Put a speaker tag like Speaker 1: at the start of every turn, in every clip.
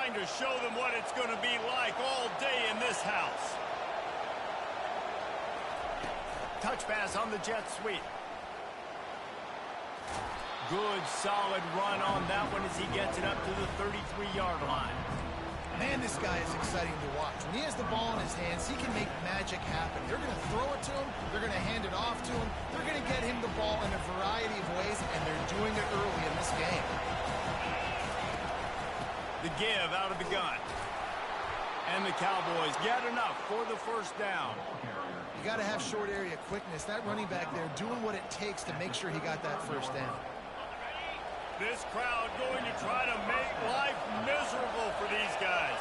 Speaker 1: trying to show them what it's going to be like all day in this house. Touch pass on the jet sweep. Good, solid run on that one as he gets it up to the 33-yard line.
Speaker 2: Man, this guy is exciting to watch. When he has the ball in his hands, he can make magic happen. They're going to throw it to him. They're going to hand it off to him. They're going to get him the ball in a variety of ways, and they're doing it early in this game.
Speaker 1: The give out of the gun. And the Cowboys get enough for the first down.
Speaker 2: You got to have short area quickness. That running back there doing what it takes to make sure he got that first down.
Speaker 1: This crowd going to try to make life miserable for these guys.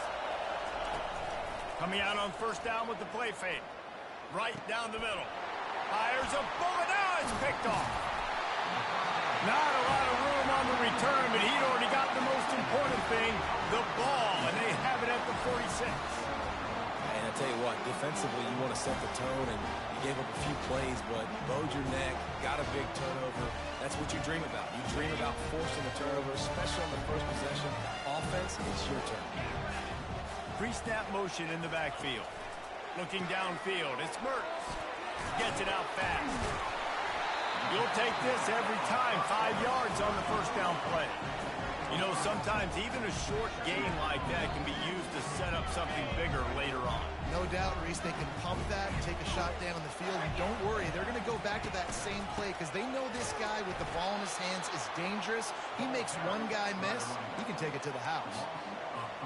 Speaker 1: Coming out on first down with the play fake. Right down the middle. Fires a bullet. Now it's picked off. Not a lot of room on the return, but he'd already got the most important thing, the ball, and they have it at the 46.
Speaker 3: And I tell you what, defensively, you want to set the tone, and you gave up a few plays, but bowed your neck, got a big turnover. That's what you dream about. You dream about forcing the turnover, especially on the first possession. Offense, it's your turn.
Speaker 1: Pre-snap motion in the backfield. Looking downfield, it's Mertz. Gets it out fast. You'll take this every time, 5 yards on the first down play. You know, sometimes even a short gain like that can be used to set up something bigger later on.
Speaker 2: No doubt, Reese, they can pump that and take a shot down the field. And don't worry, they're going to go back to that same play because they know this guy with the ball in his hands is dangerous. He makes one guy miss, he can take it to the house.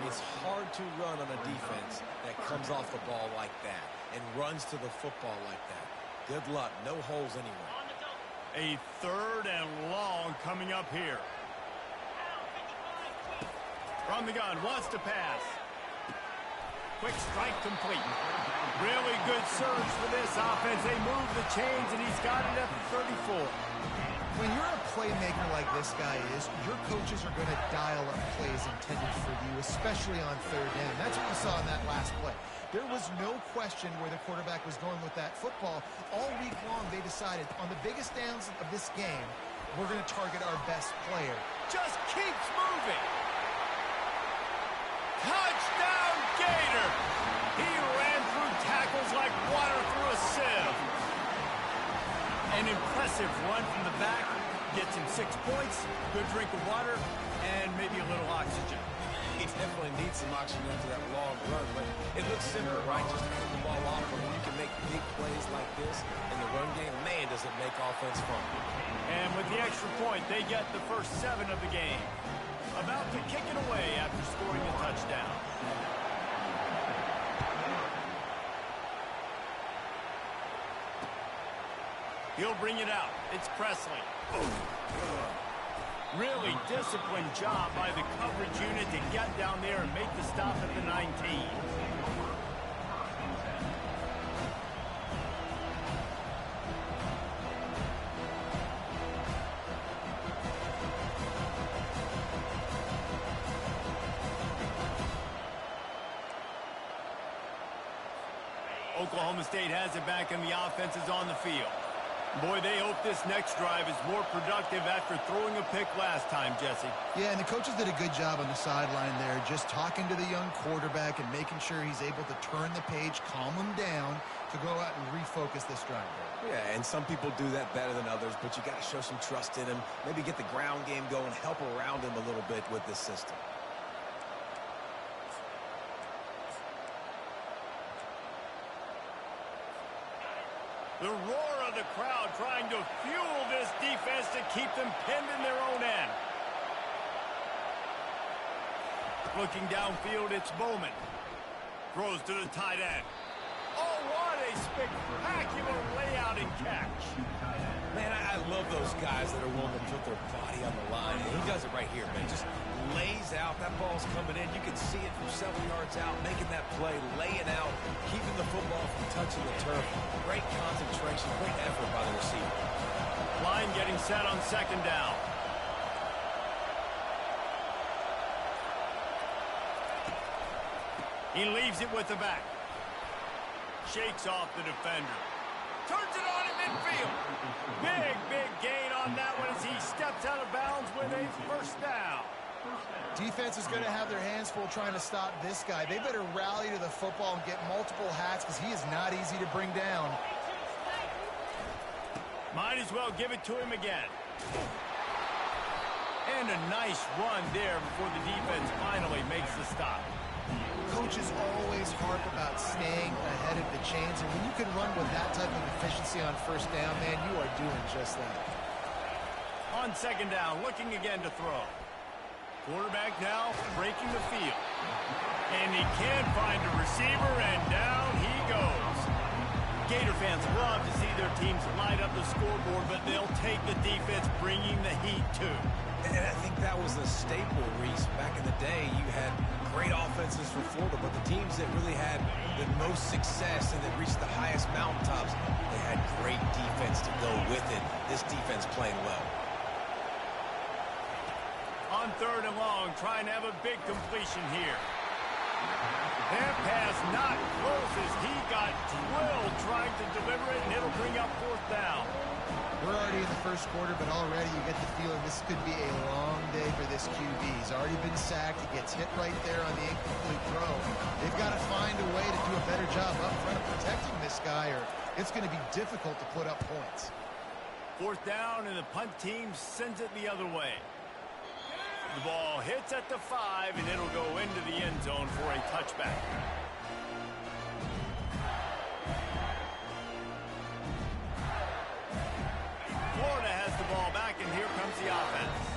Speaker 3: It's hard to run on a defense that comes off the ball like that and runs to the football like that. Good luck. No holes anywhere.
Speaker 1: A third and long coming up here. From the gun, wants to pass. Quick strike complete. Really good surge for this offense. They move the chains, and he's got it at the 34.
Speaker 2: When you're a playmaker like this guy is, your coaches are going to dial up plays intended for you, especially on third down. That's what we saw in that last play. There was no question where the quarterback was going with that football. All week long, they decided on the biggest downs of this game, we're going to target our best player.
Speaker 1: Just keeps moving. Touchdown, Gator! He ran through tackles like water through a sieve. An impressive run from the back. Gets him 6 points, good drink of water, and maybe a little oxygen.
Speaker 3: He definitely needs some oxygen after that long run, but it looks simple, right? Just to put the ball off, and when you can make big plays like this in the run game, man, does it make offense fun.
Speaker 1: And with the extra point, they get the first 7 of the game. About to kick it away after scoring a touchdown. He'll bring it out. It's Presley. Really disciplined job by the coverage unit to get down there and make the stop at the 19. Oklahoma State has it back and the offense is on the field. Boy, they hope this next drive is more productive after throwing a pick last time, Jesse.
Speaker 2: Yeah, and the coaches did a good job on the sideline there, just talking to the young quarterback and making sure he's able to turn the page, calm him down to go out and refocus this drive.
Speaker 3: Yeah, and some people do that better than others, but you got to show some trust in him, maybe get the ground game going, help around him a little bit with this system.
Speaker 1: The roar of the crowd trying to fuel this defense to keep them pinned in their own end. Looking downfield, it's Bowman. Throws to the tight end. Oh, what a spectacular layout and catch.
Speaker 3: Man, I love those guys that are willing to put their body on the line. And he does it right here, man. Just lays out. That ball's coming in. You can see it from several yards out, making that play, laying out, keeping the football from touching the turf. Great concentration, great effort by the receiver.
Speaker 1: Line getting set on second down. He leaves it with the back. Shakes off the defender. Turns it on in midfield. Big gain on that one as he steps out of bounds with a first down.
Speaker 2: Defense is going to have their hands full trying to stop this guy. They better rally to the football and get multiple hats because he is not easy to bring down.
Speaker 1: Might as well give it to him again. And a nice run there before the defense finally makes the stop.
Speaker 2: Coaches always harp about staying ahead of the chains, and when you can run with that type of efficiency on first down, man, you are doing just that.
Speaker 1: On second down, looking again to throw. Quarterback now breaking the field. And he can't find a receiver, and down he goes. Gator fans love to see their teams light up the scoreboard, but they'll take the defense bringing the heat too.
Speaker 3: And I think that was a staple, Reese. Back in the day, you had great offenses for Florida, but the teams that really had the most success and that reached the highest mountaintops, they had great defense to go with it. This defense playing well.
Speaker 1: On third and long, trying to have a big completion here. That pass not close as he got drilled trying to deliver it, and it'll bring up fourth down.
Speaker 2: We're already in the first quarter, but already you get the feeling this could be a long day for this QB. He's already been sacked. He gets hit right there on the incomplete throw. They've got to find a way to do a better job up front of protecting this guy, or it's going to be difficult to put up points.
Speaker 1: Fourth down, and the punt team sends it the other way. The ball hits at the 5, and it'll go into the end zone for a touchback. Florida has the ball back, and here comes the offense.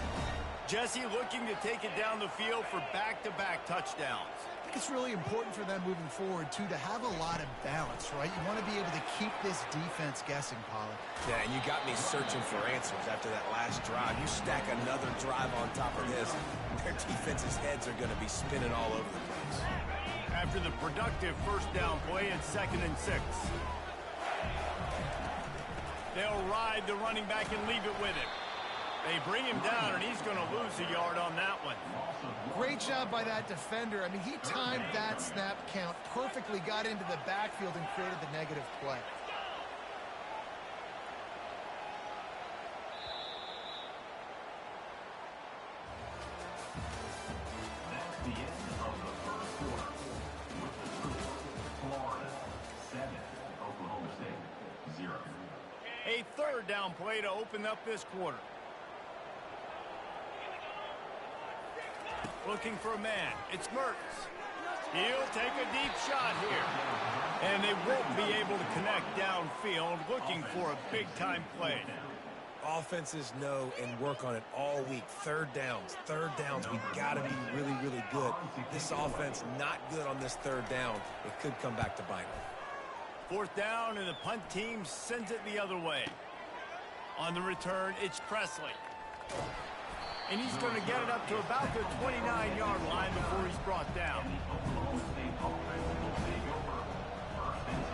Speaker 1: Jesse looking to take it down the field for back-to-back touchdowns.
Speaker 2: I think it's really important for them moving forward, too, to have a lot of balance, right? You want to be able to keep this defense guessing, Pollard.
Speaker 3: Yeah, and you got me searching for answers after that last drive. You stack another drive on top of this, their defense's heads are going to be spinning all over the place.
Speaker 1: After the productive first down play, it's 2nd and 6. They'll ride the running back and leave it with him. They bring him down, and he's going to lose a yard on that one.
Speaker 2: Great job by that defender. I mean, he timed that snap count perfectly, got into the backfield, and created the negative play.
Speaker 4: That's the end of the first quarter. With the score, Florida 7, Oklahoma State 0.
Speaker 1: A third down play to open up this quarter. Looking for a man. It's Mertz. He'll take a deep shot here. And they won't be able to connect downfield, looking for a big-time play.
Speaker 3: Offenses know and work on it all week. Third downs. We got to be really, really good. This offense not good on this third down. It could come back to bite them.
Speaker 1: Fourth down, and the punt team sends it the other way. On the return, it's Presley. And he's going to get it up to about the 29-yard line before he's brought down.
Speaker 4: Oklahoma State offense will take over 1st and 10.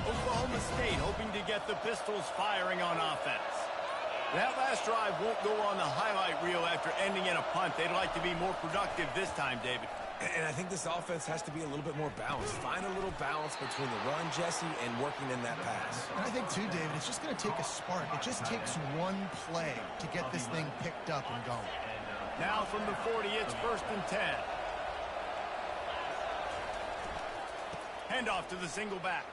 Speaker 1: Oklahoma State hoping to get the Pistols firing on offense. That last drive won't go on the highlight reel after ending in a punt. They'd like to be more productive this time, David.
Speaker 3: And I think this offense has to be a little bit more balanced. Find a little balance between the run, Jesse, and working in that pass.
Speaker 2: And I think, too, David, it's just going to take a spark. It just takes one play to get this thing picked up and going.
Speaker 1: Now from the 40, it's 1st and 10. Handoff to the single back.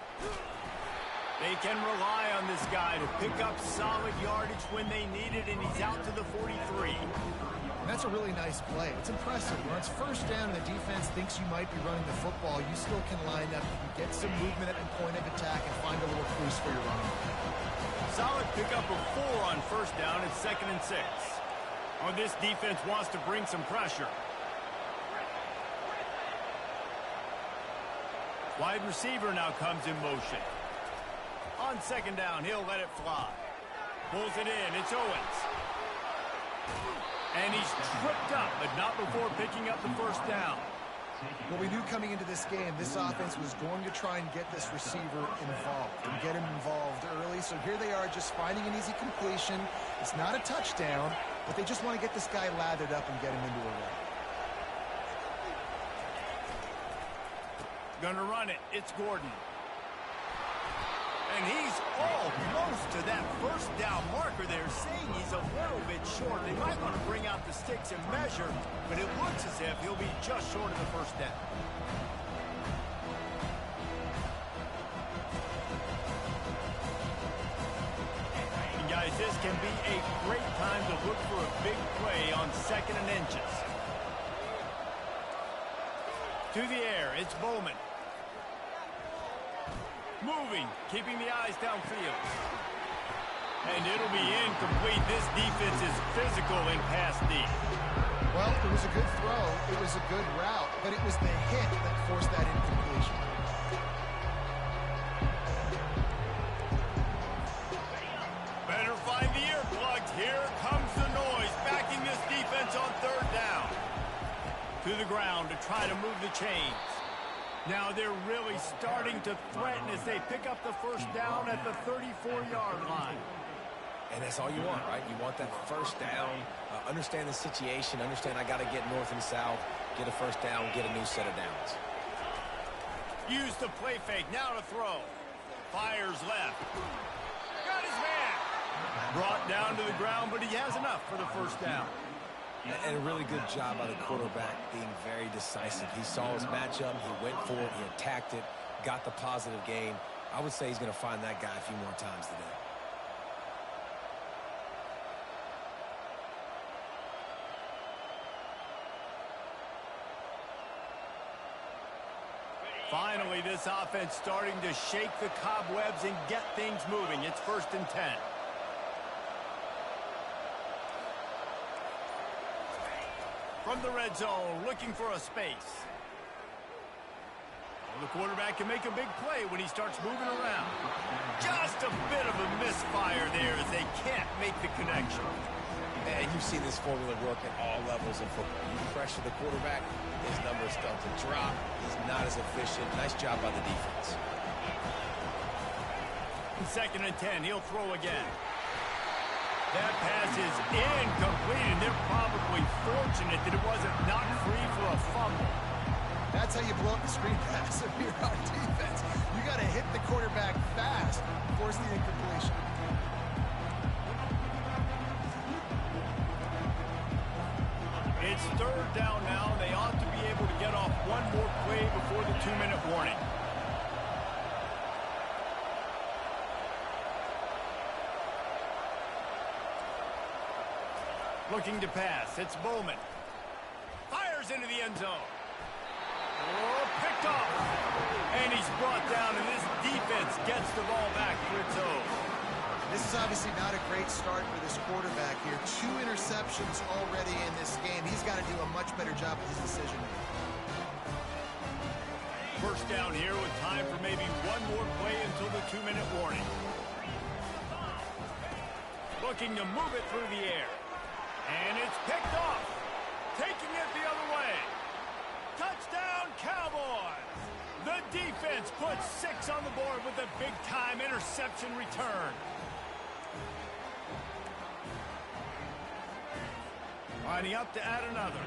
Speaker 1: They can rely on this guy to pick up solid yardage when they need it, and he's out to the 43.
Speaker 2: That's a really nice play. It's impressive. When it's first down and the defense thinks you might be running the football, you still can line up, you can get some movement at the point of attack and find a little crease for your running.
Speaker 1: Solid pickup of 4 on first down. It's 2nd and 6. Oh, this defense wants to bring some pressure. Wide receiver now comes in motion. On second down, he'll let it fly. Pulls it in. It's Owens. And he's tripped up, but not before picking up the first down.
Speaker 2: Well, we knew coming into this game, this offense was going to try and get this receiver involved and get him involved early. So here they are just finding an easy completion. It's not a touchdown, but they just want to get this guy lathered up and get him into a run.
Speaker 1: Gonna run it. It's Gordon. And he's almost to that first down marker there, saying he's a little bit short. They might want to bring out the sticks and measure, but it looks as if he'll be just short of the first down. And guys, this can be a great time to look for a big play on 2nd and inches. To the air, it's Bowman. Moving, keeping the eyes downfield. And it'll be incomplete. This defense is physical in pass D.
Speaker 2: Well, it was a good throw. It was a good route, but it was the hit that forced that incompletion.
Speaker 1: Better find the earplugs. Here comes the noise, backing this defense on 3rd down. To the ground to try to move the chains. Now they're really starting to threaten as they pick up the first down at the 34-yard line.
Speaker 3: And that's all you want, right? You want that first down, understand the situation, understand I got to get north and south, get a first down, get a new set of downs.
Speaker 1: Use the play fake, now to throw. Fires left. Got his man. Brought down to the ground, but he has enough for the first down.
Speaker 3: And a really good job by the quarterback being very decisive. He saw his matchup, he went for it, he attacked it, got the positive gain. I would say he's going to find that guy a few more times today.
Speaker 1: Finally, this offense starting to shake the cobwebs and get things moving. It's 1st and 10. From the red zone, looking for a space. Well, the quarterback can make a big play when he starts moving around. Just a bit of a misfire there as they can't make the connection.
Speaker 3: And you've seen this formula work at all levels of football. You pressure the quarterback, his numbers start to drop. He's not as efficient. Nice job by the defense.
Speaker 1: 2nd and 10, he'll throw again. That pass is incomplete, and they're probably fortunate that it wasn't knocked free for a fumble.
Speaker 2: That's how you blow up the screen pass if you're on defense. You got to hit the quarterback fast, force the incompletion.
Speaker 1: It's 3rd down now. They ought to be able to get off one more play before the 2-minute warning. Looking to pass. It's Bowman. Fires into the end zone. Oh, picked off. And he's brought down, and this defense gets the ball back for its own.
Speaker 2: This is obviously not a great start for this quarterback here. 2 interceptions already in this game. He's got to do a much better job with his decision-making.
Speaker 1: First down here with time for maybe one more play until the 2-minute warning. Looking to move it through the air. And it's picked off. Taking it the other way. Touchdown, Cowboys! The defense puts 6 on the board with a big-time interception return. Lining up to add another.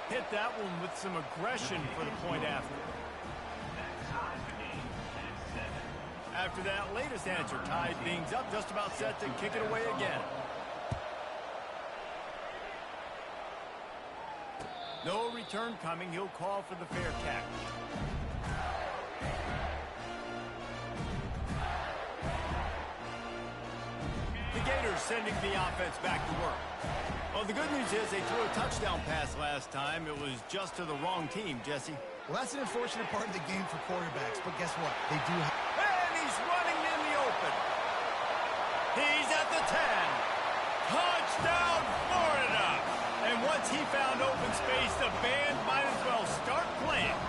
Speaker 1: Hit that one with some aggression for the point after. After that latest answer tied things up, just about set to kick it away again. No return coming. He'll call for the fair catch. The Gators sending the offense back to work. Well, the good news is they threw a touchdown pass last time. It was just to the wrong team, Jesse.
Speaker 2: Well, that's an unfortunate part of the game for quarterbacks, but guess what? They do have...
Speaker 1: And he's running in the open. He's at the 10. Touchdown, Florida. And once he found open space, the band might as well start playing.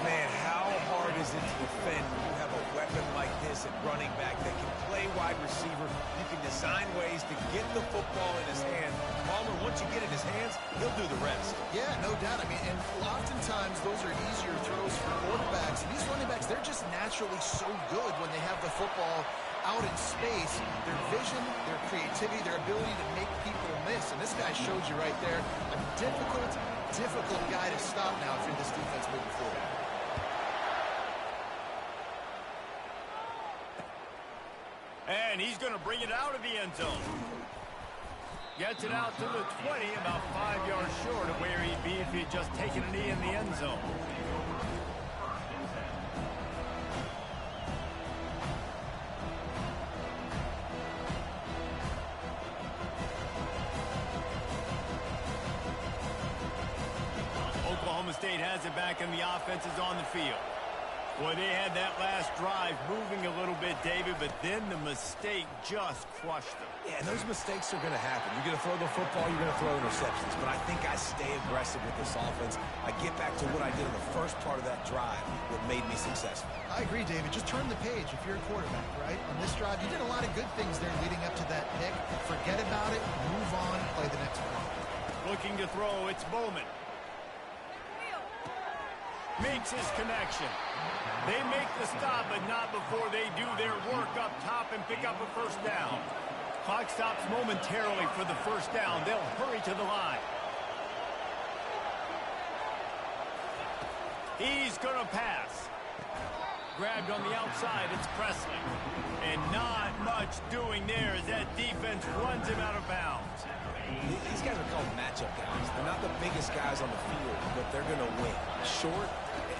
Speaker 3: Man, how hard is it to defend when you have a weapon like this at running back that can play wide receiver? You can design ways to get the football in his hand. Palmer, once you get it in his hands, he'll do the rest.
Speaker 2: Yeah, no doubt. I mean, and oftentimes those are easier throws for quarterbacks. And these running backs, they're just naturally so good when they have the football out in space, their vision, their creativity, their ability to make people miss. And this guy showed you right there a difficult guy to stop now if you're this defense moving forward.
Speaker 1: And he's going to bring it out of the end zone. Gets it out to the 20, about 5 yards short of where he'd be if he'd just taken a knee in the end zone. Oklahoma State has it back and the offense is on the field. Boy, they had that last drive moving a little bit, David, but then the mistake just crushed them.
Speaker 3: Yeah, and those mistakes are going to happen. You're going to throw the football, you're going to throw interceptions. But I think I stay aggressive with this offense. I get back to what I did in the first part of that drive, what made me successful.
Speaker 2: I agree, David. Just turn the page if you're a quarterback, right? On this drive, you did a lot of good things there leading up to that pick. Forget about it, move on, play the next play.
Speaker 1: Looking to throw, it's Bowman. Makes his connection. They make the stop, but not before they do their work up top and pick up a first down. Clock stops momentarily for the first down. They'll hurry to the line. He's going to pass. Grabbed on the outside, it's Presley. And not much doing there as that defense runs him out of bounds.
Speaker 3: These guys are called matchup guys. They're not the biggest guys on the field, but they're going to win. Short,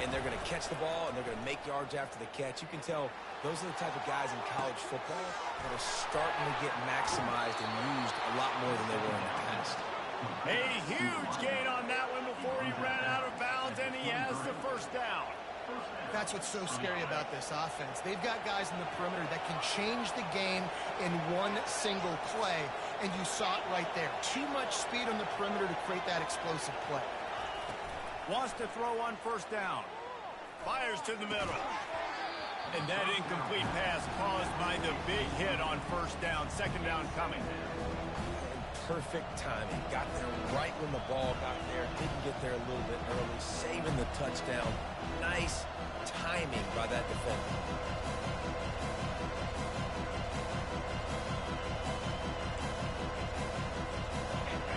Speaker 3: and they're going to catch the ball, and they're going to make yards after the catch. You can tell those are the type of guys in college football that are starting to get maximized and used a lot more than they were in the past.
Speaker 1: A huge gain on that one before he ran out of bounds, and he has the first down.
Speaker 2: That's what's so scary about this offense. They've got guys in the perimeter that can change the game in one single play, and you saw it right there. Too much speed on the perimeter to create that explosive play.
Speaker 1: Wants to throw on first down. Fires to the middle. And that incomplete pass caused by the big hit on first down. Second down coming.
Speaker 3: Perfect timing. Got there right when the ball got there. Didn't get there a little bit early. Saving the touchdown. Nice timing by that defender.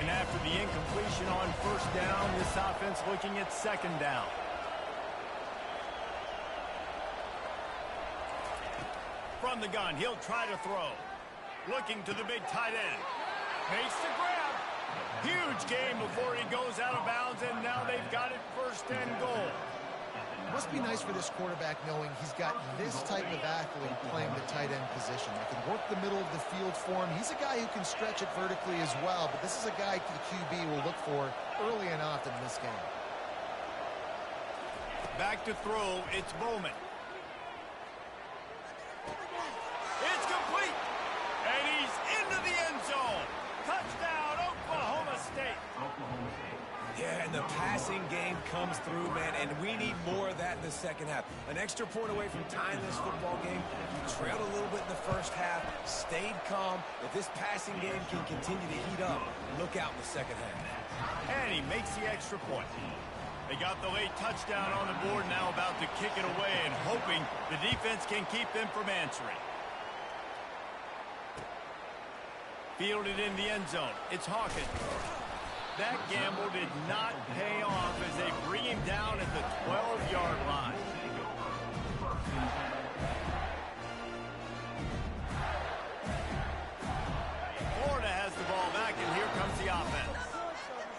Speaker 1: And after the incompletion on first down, this offense looking at second down. From the gun, he'll try to throw. Looking to the big tight end. Makes the grab. Huge gain before he goes out of bounds, and now they've got it first and goal.
Speaker 2: Must be nice for this quarterback knowing he's got this type of athlete playing the tight end position. That can work the middle of the field for him. He's a guy who can stretch it vertically as well, but this is a guy the QB will look for early and often in this game.
Speaker 1: Back to throw, it's Bowman. It's complete, and he's into the end zone. Touchdown, Oklahoma State.
Speaker 3: Yeah, and the passing game comes through, man, and we need more of that in the second half. An extra point away from tying this football game. You trailed a little bit in the first half, stayed calm. If this passing game can continue to heat up, look out in the second half.
Speaker 1: And he makes the extra point. They got the late touchdown on the board, now about to kick it away and hoping the defense can keep them from answering. Fielded in the end zone. It's Hawkins. That gamble did not pay off as they bring him down at the 12-yard line. Florida has the ball back, and here comes the offense.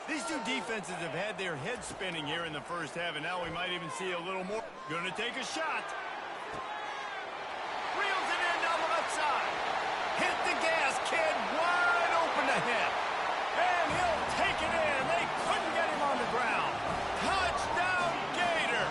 Speaker 1: These two defenses have had their heads spinning here in the first half, and now we might even see a little more. Going to take a shot. Reels it in down the left side. Hit the gas, kid. Wide open ahead. And he'll take it in. They couldn't get him on the ground. Touchdown, Gator.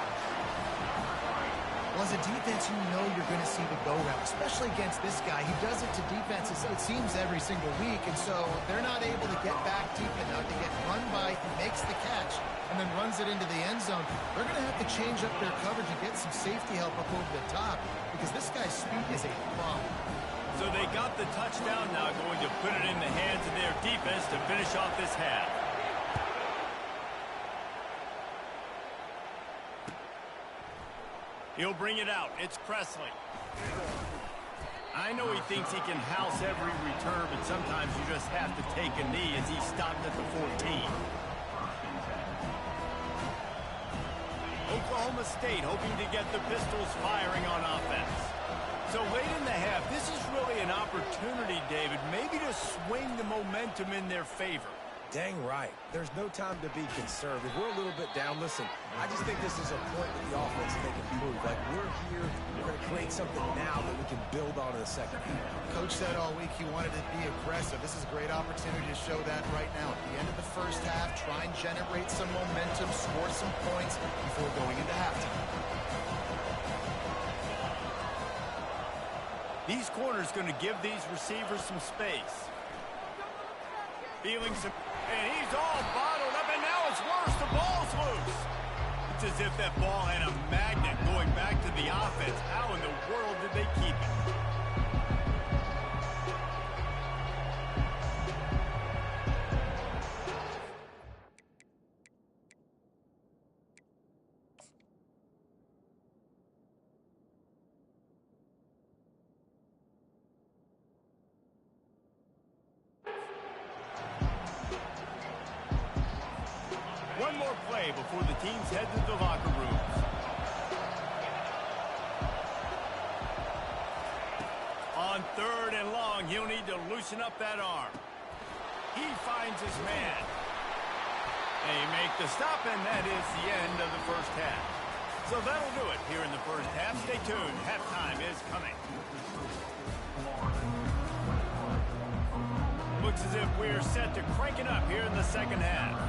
Speaker 2: Well, as a defense, you know you're going to see the go-round, especially against this guy. He does it to defenses, it seems, every single week, and so they're not able to get back deep enough to get run by. He makes the catch and then runs it into the end zone. They're going to have to change up their coverage and get some safety help up over the top because this guy's speed is a problem.
Speaker 1: So they got the touchdown, now going to put it in the hands of their defense to finish off this half. He'll bring it out. It's Presley. I know he thinks he can house every return, but sometimes you just have to take a knee as he stopped at the 14. Oklahoma State hoping to get the Pistols firing on offense. So late in the half, this is really an opportunity, David, maybe to swing the momentum in their favor.
Speaker 3: Dang right. There's no time to be conservative. We're a little bit down. Listen, I just think this is a point with the offense that they can prove. Like, we're here, we're going to create something now that we can build on in the second half.
Speaker 2: Coach said all week he wanted to be aggressive. This is a great opportunity to show that right now. At the end of the first half, try and generate some momentum, score some points before going into halftime.
Speaker 1: These corners going to give these receivers some space. Feeling some... And he's all bottled up, and now it's worse. The ball's loose. It's as if that ball had a magnet going back to the offense. How in the world did they keep it? One more play before the teams head to the locker rooms. On 3rd and long, he'll need to loosen up that arm. He finds his man. They make the stop, and that is the end of the first half. So that'll do it here in the first half. Stay tuned. Halftime is coming. Looks as if we're set to crank it up here in the second half.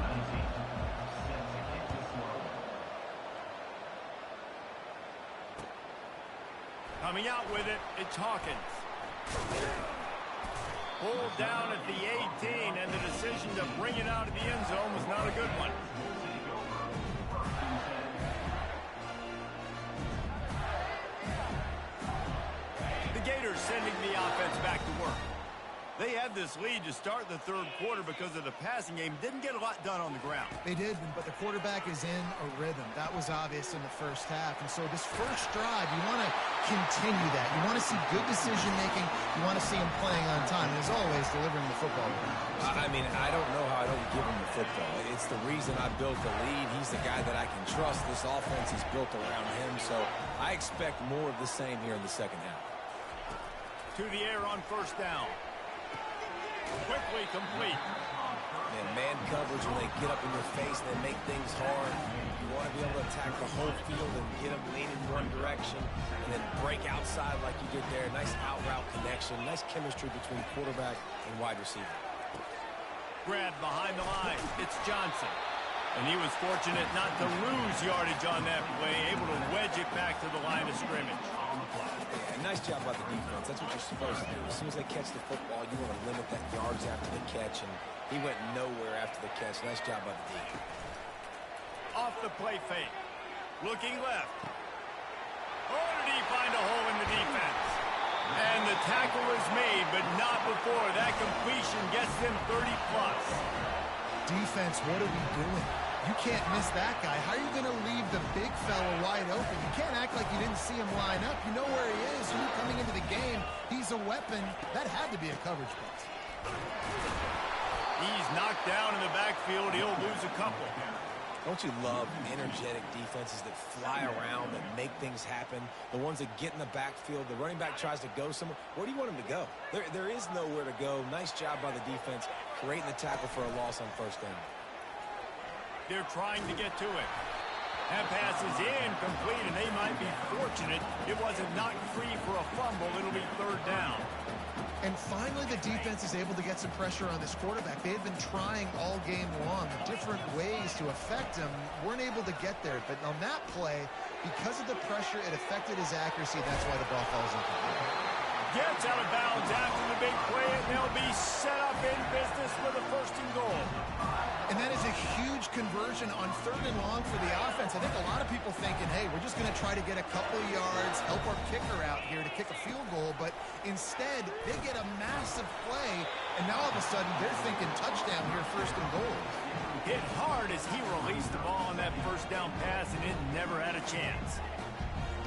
Speaker 1: Coming out with it, it's Hawkins. Pulled down at the 18, and the decision to bring it out of the end zone was not a good one. The Gators sending the offense back to work. They had this lead to start the third quarter because of the passing game. Didn't get a lot done on the ground.
Speaker 2: They did, but the quarterback is in a rhythm. That was obvious in the first half. And so this first drive, you want to continue that. You want to see good decision-making. You want to see him playing on time. And as always, delivering the football.
Speaker 3: I mean, I don't know how I don't give him the football. It's the reason I built the lead. He's the guy that I can trust. This offense is built around him. So I expect more of the same here in the second half.
Speaker 1: To the air on first down. Quickly complete.
Speaker 3: Man coverage, when they get up in your face, they make things hard. You want to be able to attack the whole field and get them leaning one direction and then break outside like you did there. Nice out-route connection. Nice chemistry between quarterback and wide receiver.
Speaker 1: Grab behind the line. It's Johnson. And he was fortunate not to lose yardage on that play, able to wedge it back to the line of scrimmage.
Speaker 3: Yeah, nice job by the defense. That's what you're supposed to do. As soon as they catch the football, you want to limit that yards after the catch, and he went nowhere after the catch. Nice job by the defense.
Speaker 1: Off the play fake. Looking left. Oh, did he find a hole in the defense? And the tackle is made, but not before that completion gets them 30-plus.
Speaker 2: Defense, what are we doing? You can't miss that guy. How are you going to leave the big fella wide open? You can't act like you didn't see him line up. You know where he is. You knew coming into the game, he's a weapon. That had to be a coverage blitz.
Speaker 1: He's knocked down in the backfield. He'll lose a couple.
Speaker 3: Don't you love energetic defenses that fly around, that make things happen? The ones that get in the backfield, the running back tries to go somewhere. Where do you want him to go? There is nowhere to go. Nice job by the defense, creating the tackle for a loss on first down.
Speaker 1: They're trying to get to it. That pass is incomplete, and they might be fortunate it wasn't knocked free for a fumble. It'll be third down.
Speaker 2: And finally, the defense is able to get some pressure on this quarterback. They had been trying all game long different ways to affect him. Weren't able to get there. But on that play, because of the pressure, it affected his accuracy. That's why the ball falls incomplete.
Speaker 1: Gets out of bounds after the big play, and they'll be set up in business with a first and goal.
Speaker 2: And that is a huge conversion on third and long for the offense. I think a lot of people thinking, hey, we're just going to try to get a couple of yards, help our kicker out here to kick a field goal. But instead, they get a massive play, and now all of a sudden they're thinking touchdown here, first and goal.
Speaker 1: Hit hard as he released the ball on that first down pass, and it never had a chance.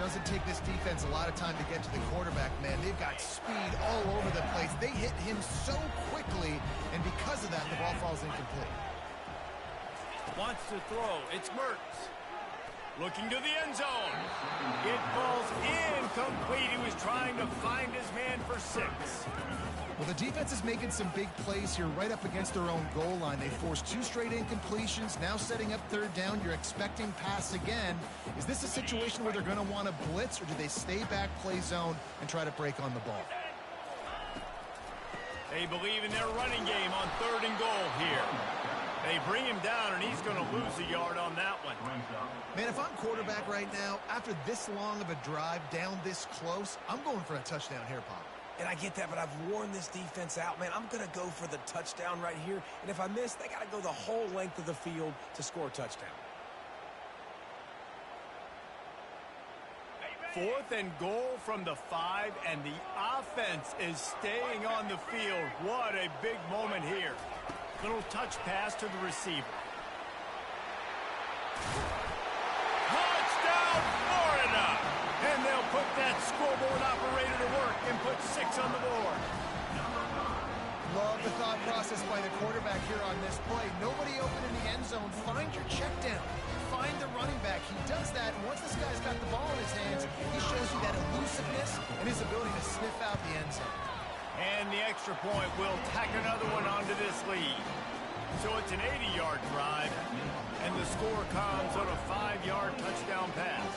Speaker 2: doesn't take this defense a lot of time to get to the quarterback, man. They've got speed all over the place. They hit him so quickly, and because of that, the ball falls incomplete.
Speaker 1: Wants to throw. It's Mertz. Looking to the end zone. It falls incomplete. He was trying to find his man for 6.
Speaker 2: Well, the defense is making some big plays here right up against their own goal line. They forced 2 straight incompletions, now setting up 3rd down. You're expecting pass again. Is this a situation where they're going to want to blitz, or do they stay back, play zone, and try to break on the ball?
Speaker 1: They believe in their running game on 3rd and goal here. They bring him down, and he's going to lose a yard on that one.
Speaker 2: Man, if I'm quarterback right now, after this long of a drive, down this close, I'm going for a touchdown here, Pop.
Speaker 3: And I get that, but I've worn this defense out, man. I'm going to go for the touchdown right here. And if I miss, they got to go the whole length of the field to score a touchdown.
Speaker 1: 4th and goal from the 5, and the offense is staying on the field. What a big moment here. Little touch pass to the receiver. Touchdown, Florida! And they'll put that scoreboard operator to work and put 6 on the board.
Speaker 2: Love the thought process by the quarterback here on this play. Nobody open in the end zone. Find your check down. Find the running back. He does that, and once this guy's got the ball in his hands, he shows you that elusiveness and his ability to sniff out the end zone.
Speaker 1: And the extra point will tack another one onto this lead. So it's an 80-yard drive, and the score comes on a 5-yard touchdown pass.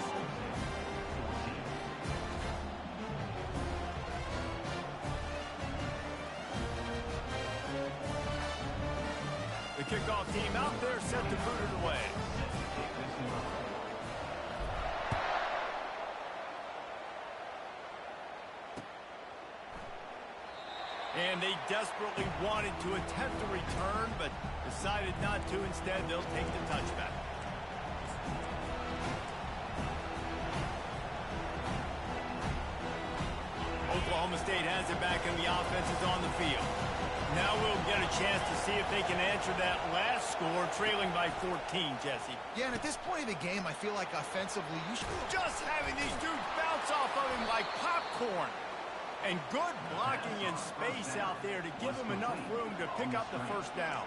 Speaker 1: The kickoff team out there set to boot it away. And they desperately wanted to attempt a return, but decided not to. Instead, they'll take the touchback. Oklahoma State has it back, and the offense is on the field. Now we'll get a chance to see if they can answer that last score, trailing by 14, Jesse.
Speaker 2: Yeah, and at this point of the game, I feel like offensively, you should...
Speaker 1: Just having these dudes bounce off of him like popcorn. And good blocking in space out there to give him enough room to pick up the 1st down.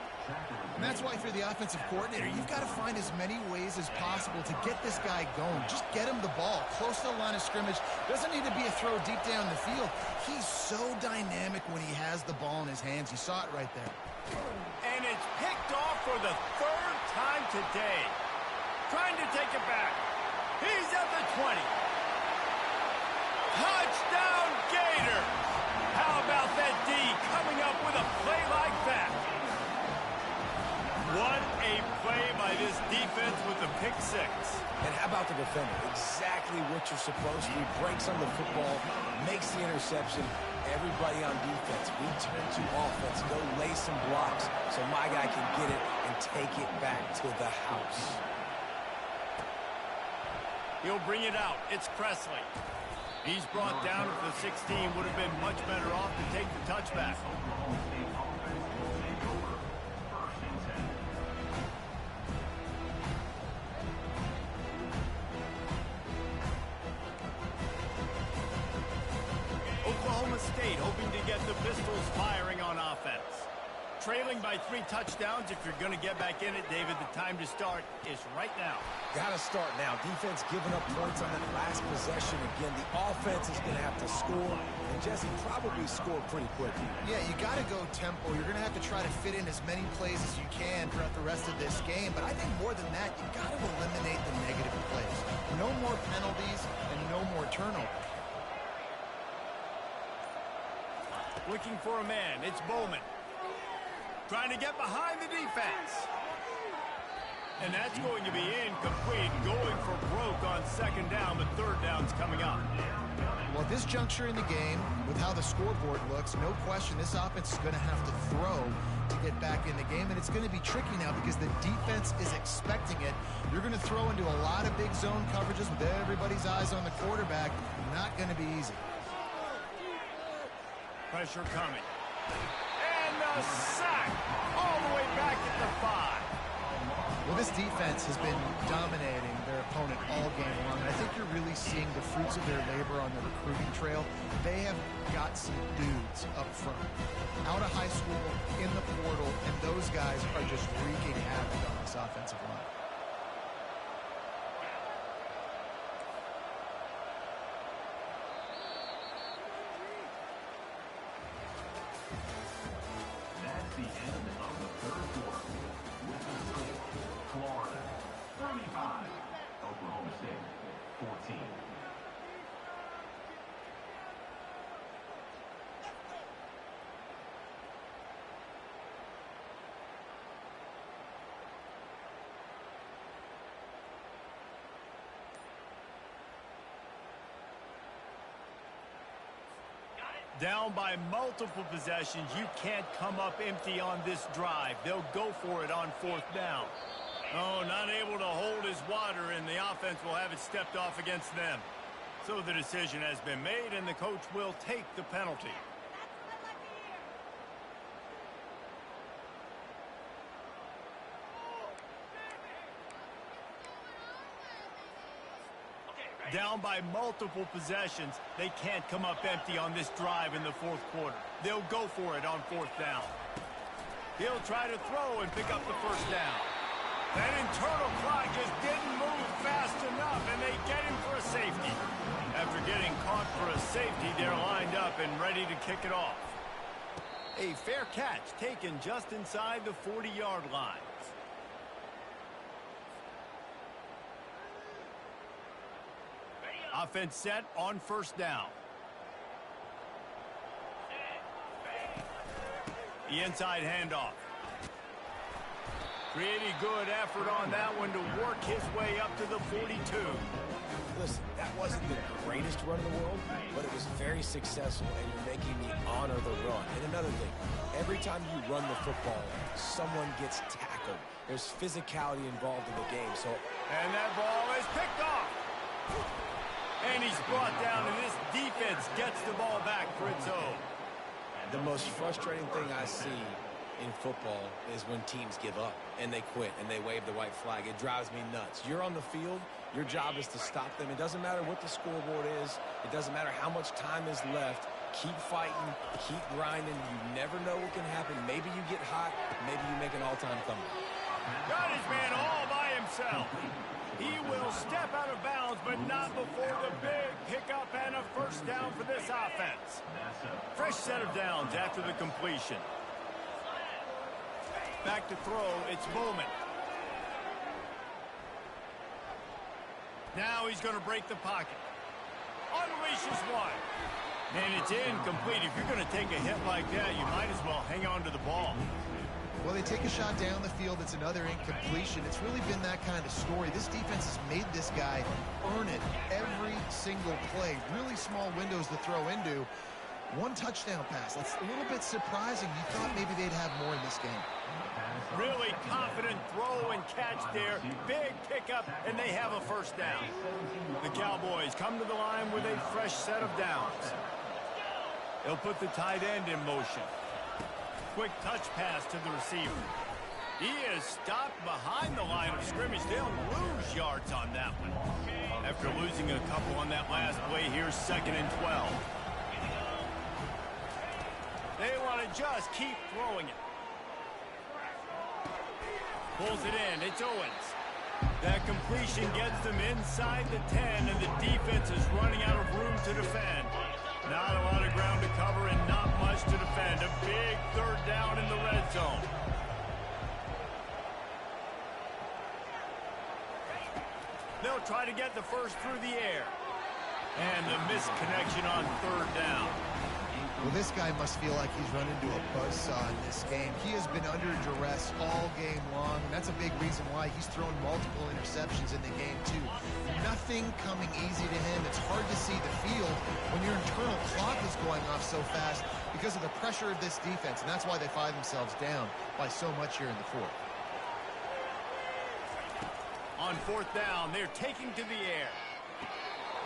Speaker 2: And that's why for the offensive coordinator, you've got to find as many ways as possible to get this guy going. Just get him the ball close to the line of scrimmage. Doesn't need to be a throw deep down the field. He's so dynamic when he has the ball in his hands. You saw it right there.
Speaker 1: And it's picked off for the 3rd time today. Trying to take it back. He's at the 20. Touchdown, Gators! How about that D coming up with a play like that? What a play by this defense with the pick 6.
Speaker 3: And how about the defender? Exactly what you're supposed to do. Breaks on the football, makes the interception. Everybody on defense, we turn to offense. Go lay some blocks so my guy can get it and take it back to the house.
Speaker 1: He'll bring it out. It's Presley. He's brought down at the 16. Would have been much better off to take the touchback. Oklahoma State hoping to get the Pistols firing on offense. Trailing by 3 touchdowns. If you're going to get back in it, David, the time to start is right now.
Speaker 3: Got to start now. Defense giving up points on that last possession. Again, the offense is going to have to score, and Jesse probably score pretty quickly.
Speaker 2: Yeah, you got to go tempo. You're going to have to try to fit in as many plays as you can throughout the rest of this game. But I think more than that, you got to eliminate the negative plays. No more penalties and no more turnovers.
Speaker 1: Looking for a man. It's Bowman. Trying to get behind the defense. And that's going to be incomplete. Going for broke on 2nd down, but 3rd down's coming up.
Speaker 2: Well, at this juncture in the game, with how the scoreboard looks, no question this offense is going to have to throw to get back in the game. And it's going to be tricky now because the defense is expecting it. You're going to throw into a lot of big zone coverages with everybody's eyes on the quarterback. Not going to be easy.
Speaker 1: Pressure coming. And a sack all the way back at the 5.
Speaker 2: Well, this defense has been dominating their opponent all game long, and I think you're really seeing the the fruits of their labor on the recruiting trail, they have got some dudes up front. Out of high school, in the portal, and those guys are just wreaking havoc on this offensive line.
Speaker 4: That's the end of the third quarter. With the score, Florida 35, Oklahoma State 14.
Speaker 1: Down by multiple possessions, you can't come up empty on this drive. They'll go for it on fourth down. Oh, not able to hold his water, and the offense will have it stepped off against them. So the decision has been made, and the coach will take the penalty. Down by multiple possessions, they can't come up empty on this drive in the fourth quarter. They'll go for it on fourth down. He'll try to throw and pick up the first down. That internal clock just didn't move fast enough, and they get him for a safety. After getting caught for a safety, they're lined up and ready to kick it off. A fair catch taken just inside the 40-yard line. Offense set on first down. The inside handoff. Pretty good effort on that one to work his way up to the 42.
Speaker 3: Listen, that wasn't the greatest run in the world, but it was very successful, and you're making me honor the run. And another thing, every time you run the football, someone gets tackled. There's physicality involved in the game.
Speaker 1: And that ball is picked off. And he's brought down, and this defense gets the ball back for its own.
Speaker 3: The most frustrating thing I see in football is when teams give up and they quit and they wave the white flag. It drives me nuts. You're on the field. Your job is to stop them. It doesn't matter what the scoreboard is. It doesn't matter how much time is left. Keep fighting. Keep grinding. You never know what can happen. Maybe you get hot. Maybe you make an all-time comeback.
Speaker 1: Got his man all by himself. He will step out of bounds, but not before the big pickup and a first down for this offense. Fresh set of downs after the completion. Back to throw, it's Bowman. Now he's going to break the pocket. Unleashes one. And it's incomplete. If you're going to take a hit like that, you might as well hang on to the ball.
Speaker 2: Well, they take a shot down the field. It's another incompletion. It's really been that kind of story. This defense has made this guy earn it every single play. Really small windows to throw into. One touchdown pass. That's a little bit surprising. You thought maybe they'd have more in this game.
Speaker 1: Really confident throw and catch there. Big pickup, and they have a first down. The Cowboys come to the line with a fresh set of downs. They'll put the tight end in motion. Quick touch pass to the receiver. He is stopped behind the line of scrimmage. They'll lose yards on that one. After losing a couple on that last play, here's 2nd and 12. They want to just keep throwing it. Pulls it in. It's Owens. That completion gets them inside the 10, and the defense is running out of room to defend. Not a lot of ground to cover and not much to defend. A big third down in the red zone. They'll try to get the first through the air. And the missed connection on third down.
Speaker 2: Well, this guy must feel like he's run into a buzzsaw in this game. He has been under duress all game long, and that's a big reason why he's thrown multiple interceptions in the game, too. Nothing coming easy to him. It's hard to see the field when your internal clock is going off so fast because of the pressure of this defense, and that's why they find themselves down by so much here in the fourth.
Speaker 1: On fourth down, they're taking to the air.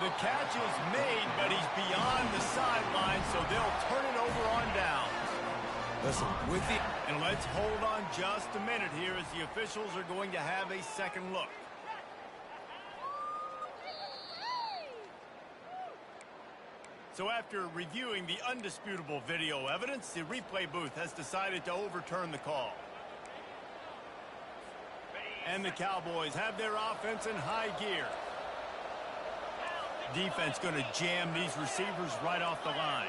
Speaker 1: The catch is made, but he's beyond the sideline, so they'll turn it over on downs.
Speaker 3: Listen,
Speaker 1: and let's hold on just a minute here as the officials are going to have a second look. So after reviewing the undisputable video evidence, the replay booth has decided to overturn the call. And the Cowboys have their offense in high gear. Defense going to jam these receivers right off the line.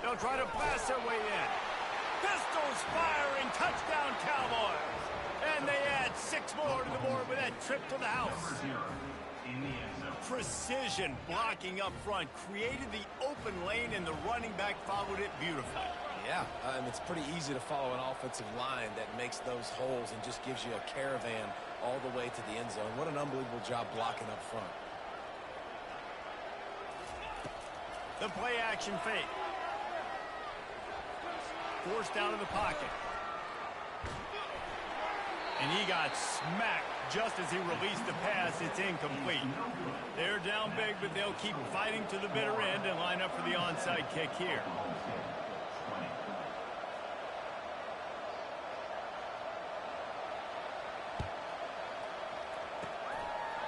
Speaker 1: They'll try to blast their way in. Pistols firing, touchdown Cowboys. And they add 6 more to the board with that trip to the house. Precision blocking up front created the open lane, and the running back followed it beautifully.
Speaker 3: Yeah, and it's pretty easy to follow an offensive line that makes those holes and just gives you a caravan all the way to the end zone. What an unbelievable job blocking up front.
Speaker 1: The play action fake. Forced out of the pocket. And he got smacked just as he released the pass. It's incomplete. They're down big, but they'll keep fighting to the bitter end and line up for the onside kick here.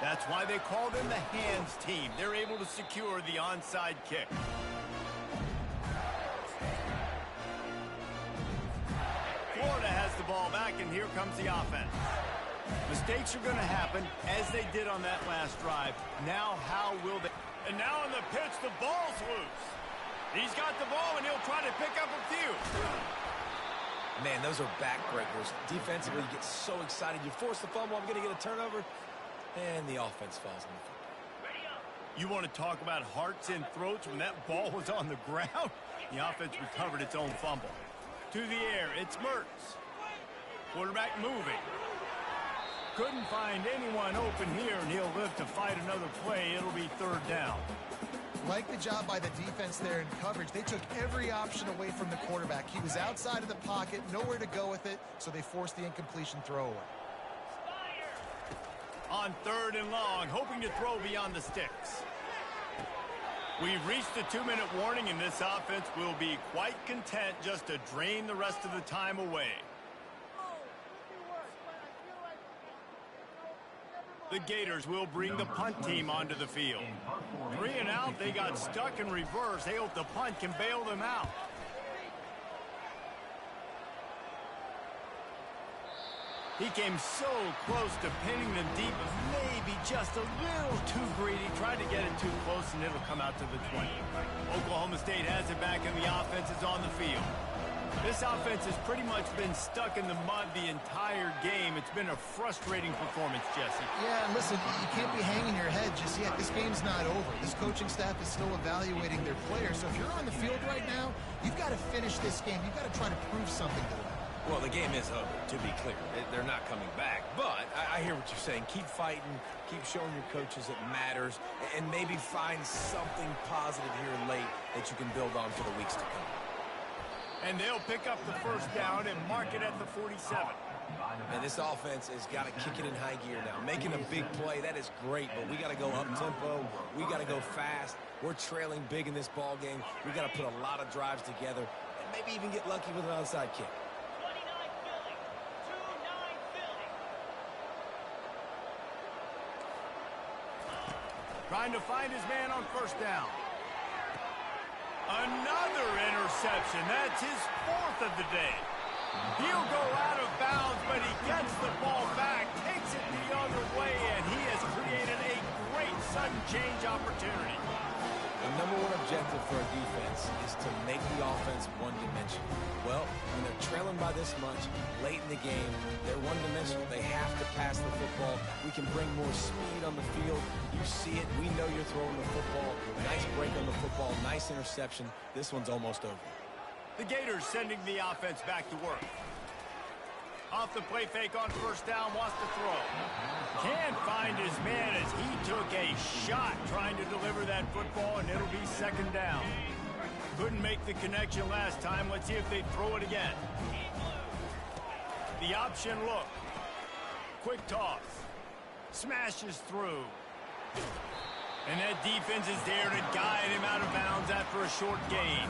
Speaker 1: That's why they call them the hands team. They're able to secure the onside kick. Florida has the ball back, and here comes the offense. Mistakes are going to happen, as they did on that last drive. Now, how will they? And now on the pitch, the ball's loose. He's got the ball, and he'll try to pick up a few.
Speaker 3: Man, those are backbreakers. Defensively, you get so excited. You force the fumble, I'm going to get a turnover, and the offense falls on the football.
Speaker 1: You want to talk about hearts and throats when that ball was on the ground? The offense recovered its own fumble. To the air, it's Mertz. Quarterback moving. Couldn't find anyone open here, and he'll live to fight another play. It'll be 3rd down.
Speaker 2: Like the job by the defense there in coverage. They took every option away from the quarterback. He was outside of the pocket, nowhere to go with it, so they forced the incompletion throwaway.
Speaker 1: On 3rd and long, hoping to throw beyond the sticks. We've reached the 2-minute warning, and this offense will be quite content just to drain the rest of the time away. The Gators will bring the punt team onto the field. 3 and out, they got stuck in reverse. They hope the punt can bail them out. He came so close to pinning them deep, but maybe just a little too greedy. Tried to get it too close, and it'll come out to the 20. Oklahoma State has it back, and the offense is on the field. This offense has pretty much been stuck in the mud the entire game. It's been a frustrating performance, Jesse.
Speaker 2: Yeah, and listen, you can't be hanging your head just yet. This game's not over. This coaching staff is still evaluating their players. So if you're on the field right now, you've got to finish this game. You've got to try to prove something to them.
Speaker 3: Well, the game is over, to be clear. They're not coming back. But I hear what you're saying. Keep fighting. Keep showing your coaches it matters. And maybe find something positive here late that you can build on for the weeks to come.
Speaker 1: And they'll pick up the 1st down and mark it at the 47.
Speaker 3: And this offense has got to kick it in high gear now. Making a big play, that is great, but we got to go up-tempo. We got to go fast. We're trailing big in this ball game. We got to put a lot of drives together and maybe even get lucky with an onside kick.
Speaker 1: Trying to find his man on 1st down. Another interception. That's his 4th of the day. He'll go out of bounds, but he gets the ball back, takes it the other way, and he has created a great sudden change opportunity.
Speaker 3: The number 1 objective for a defense is to make the offense one-dimensional. Well, when they're trailing by this much, late in the game, they're one-dimensional. They have to pass the football. We can bring more speed on the field. You see it. We know you're throwing the football. Nice break on the football. Nice interception. This one's almost over.
Speaker 1: The Gators sending the offense back to work. Off the play fake on 1st down, wants to throw. Can't find his man as he took a shot trying to deliver that football, and it'll be 2nd down. Couldn't make the connection last time. Let's see if they throw it again. The option look. Quick toss. Smashes through. And that defense is there to guide him out of bounds after a short gain.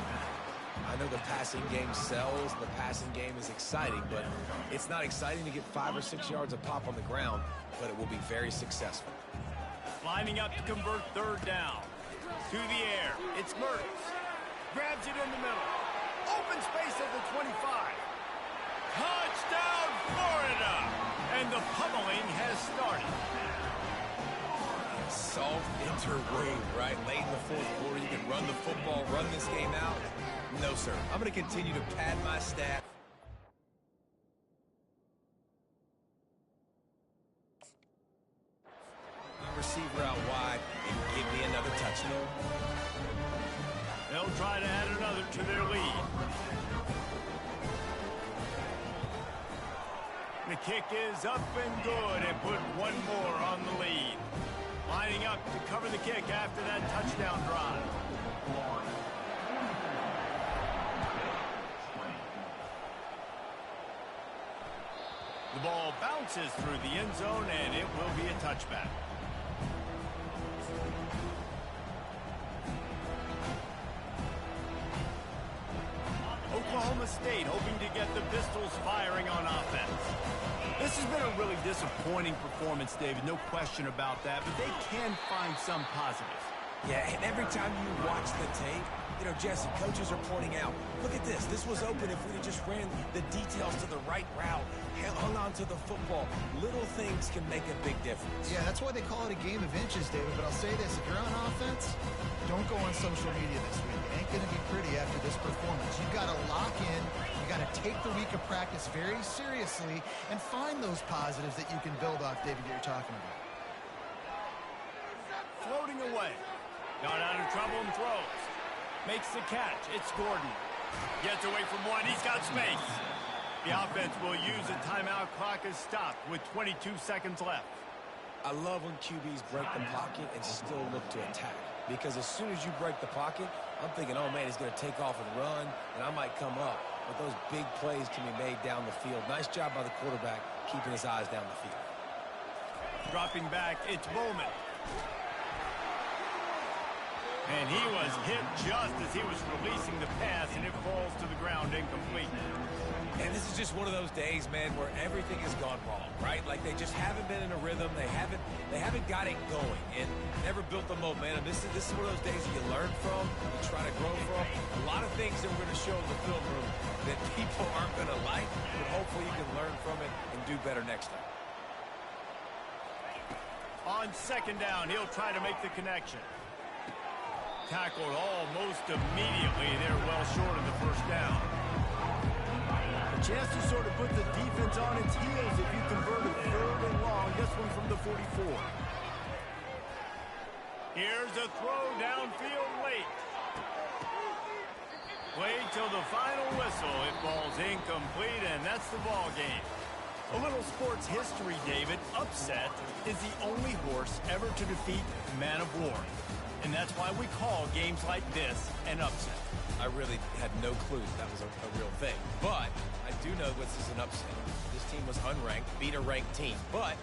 Speaker 3: I know the passing game sells, the passing game is exciting, but it's not exciting to get 5 or 6 yards of pop on the ground, but it will be very successful.
Speaker 1: Lining up to convert third down. To the air. It's Mertz. Grabs it in the middle. Open space at the 25. Touchdown, Florida! And the pummeling has started.
Speaker 3: Soft interwave, right? Late in the fourth quarter, you can run the football, run this game out. No, sir. I'm going to continue to pad my stat. Receiver out wide and give me another touchdown.
Speaker 1: They'll try to add another to their lead. The kick is up and good and put one more on the lead. Lining up to cover the kick after that touchdown drive. The ball bounces through the end zone and it will be a touchback. Oklahoma State hoping to get the Pistols firing on offense. This has been a really disappointing performance, David, no question about that, but they can find some positives.
Speaker 3: Yeah, and every time you watch the tape, you know, Jesse, coaches are pointing out, look at this. This was open if we just ran the details to the right route, hung on to the football. Little things can make a big difference.
Speaker 2: Yeah, that's why they call it a game of inches, David. But I'll say this, if you're on offense, don't go on social media this week. It ain't going to be pretty after this performance. You've got to lock in. You've got to take the week of practice very seriously and find those positives that you can build off, David, that you're talking about.
Speaker 1: Floating away. Got out of trouble and throws. Makes the catch. It's Gordon. Gets away from one. He's got space. The offense will use a timeout. Clock is stopped with 22 seconds left.
Speaker 3: I love when QBs break the pocket and still look to attack. Because as soon as you break the pocket, I'm thinking, oh, man, he's going to take off and run, and I might come up. But those big plays can be made down the field. Nice job by the quarterback keeping his eyes down the field.
Speaker 1: Dropping back, it's Bowman. And he was hit just as he was releasing the pass, and it falls to the ground incomplete.
Speaker 3: And this is just one of those days, man, where everything has gone wrong, right? Like they just haven't been in a rhythm. They haven't got it going and never built the momentum. This is one of those days that you learn from, you try to grow from. A lot of things that we're going to show in the film room that people aren't going to like, but hopefully you can learn from it and do better next time.
Speaker 1: On second down, he'll try to make the connection. Tackled almost immediately. They're well short of the first down. A chance to sort of put the defense on its heels if you convert a third and long. This one from the 44. Here's a throw downfield late. Played till the final whistle. It falls incomplete, and that's the ball game. A little sports history, David. Upset is the only horse ever to defeat Man of War. And that's why we call games like this an upset.
Speaker 3: I really had no clue that was a real thing. But I do know this is an upset. This team was unranked, beat a ranked team. But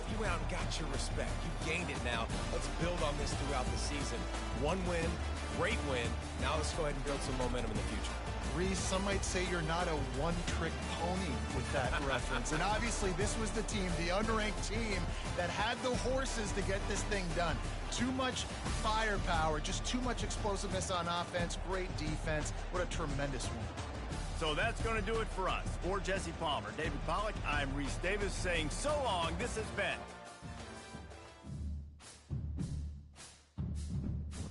Speaker 3: you went out and got your respect. You gained it now. Let's build on this throughout the season. One win, great win. Now let's go ahead and build some momentum in the future.
Speaker 2: Reese, some might say you're not a one-trick pony with that reference. And obviously, this was the team, the unranked team, that had the horses to get this thing done. Too much firepower, just too much explosiveness on offense, great defense. What a tremendous win.
Speaker 1: So that's going to do it for us. For Jesse Palmer, David Pollack, I'm Reese Davis saying so long. This has been